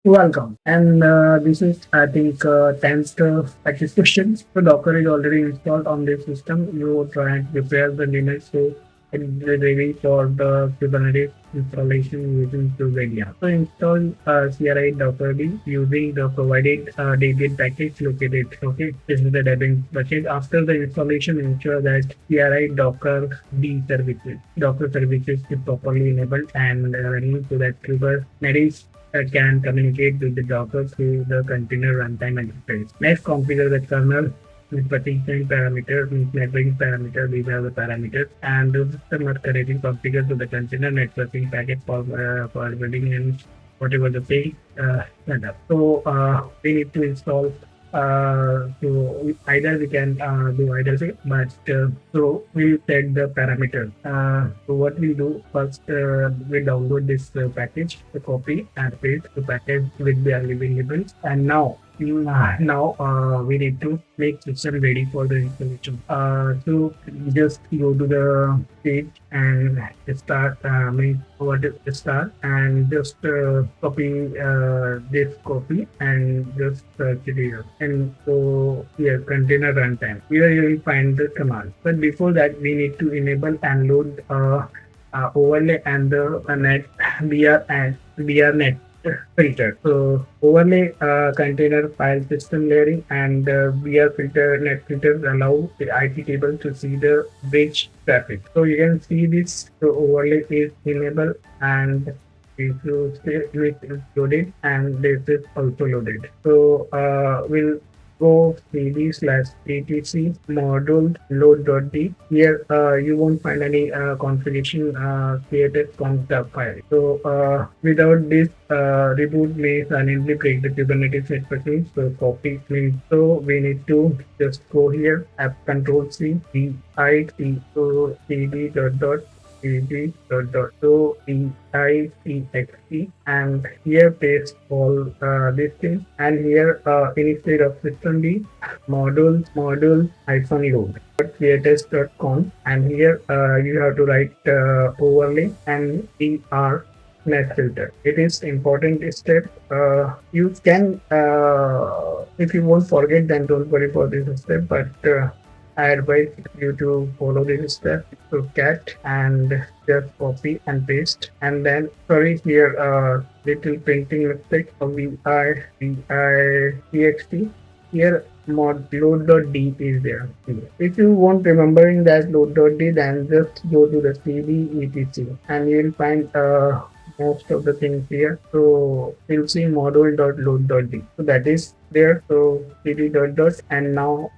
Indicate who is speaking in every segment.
Speaker 1: Welcome. And this is, I think, 10th practice question. So Docker is already installed on this system. You try and prepare the Linux so it is ready for the Kubernetes installation using Kubectl. So install CRI Docker D using the provided Debian package located. Okay, this is the Debian package. After the installation, ensure that CRI Docker D Docker services is properly enabled and running so that Kubernetes can communicate with the Docker through the container runtime interface. Next, configure the kernel with partition parameter, with networking parameter. These are the parameters, and the system are correctly configured to the container networking packet for forwarding and whatever the page setup. So we need to install. So either we can do either way, but so we'll set the parameter. So what we do first, we download this package, the copy and paste the package with the available. And now we need to make system ready for the installation. So just go to the page and start make what is start and just copy this copy and just search it here. And so here container runtime. Here you will find the command. But before that, we need to enable and load overlay and the net BR net filter. So overlay container file system layering and BR filter net filters allow the IT table to see the bridge traffic. So you can see this. So overlay is enabled and if you stay with loaded and this is also loaded. So we'll go cd/etc module load.d. Here you won't find any configuration created concept file. So without this reboot may silently break the Kubernetes networking. So copy means so we need to just go here, app control C, D I C, so cd dot cd dot so EICXT and here paste all these things and here instead of system D module hyphen load creators.conf and here you have to write overlay and ER net filter. It is important step. You can if you won't forget then don't worry for this step, but I advise you to follow this step. So cat and just copy and paste and then sorry here little printing mistake. VI here mod load.d is there. If you won't remembering that load.d, then just go to the cd etc and you'll find most of the things here. So you'll see module.load.d. So that is there. So cd dot and now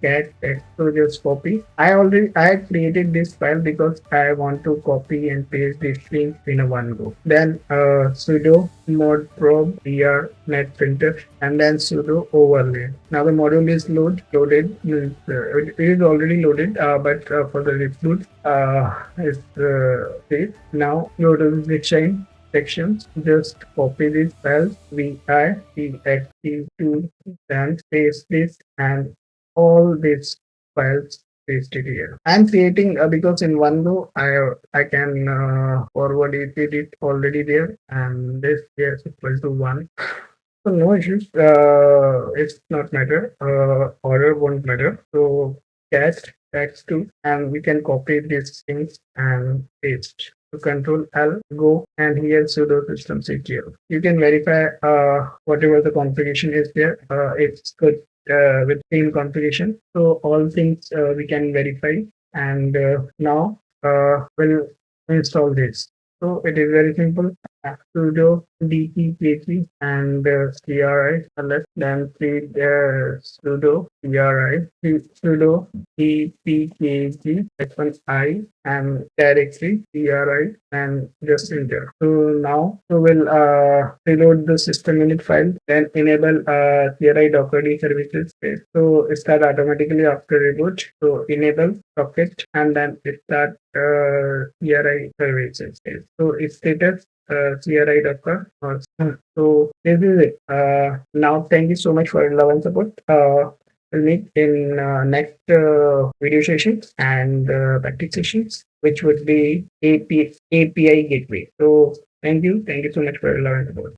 Speaker 1: cat text. So just copy. I had created this file because I want to copy and paste these things in a one go. Then sudo mod probe er net filter and then sudo overlay. Now the module is loaded. It is already loaded, but for the reboot is safe. Now go to the sections, just copy these files VIEXT2 and paste this and all these files paste it here. I'm creating because in one go I can forward it already there and this is equal to 1. So no issues. It's not matter. Order won't matter. So cat text to and we can copy these things and paste. So Control L go and here sudo systemctl. You can verify whatever the configuration is there. It's good with same configuration. So all things we can verify and now we'll install this. So it is very simple. Sudo depkg and CRI select then read sudo CRI sudo dpkg -I and directory CRI and just enter. So now we'll reload the system init file then enable CRI docker D services space. So start automatically after reboot. So enable socket and then start CRI services space. So its status CRI Docker. So this is it. Now thank you so much for your love and support. We'll meet in next video sessions and practice sessions, which would be API gateway. So thank you so much for your love and support.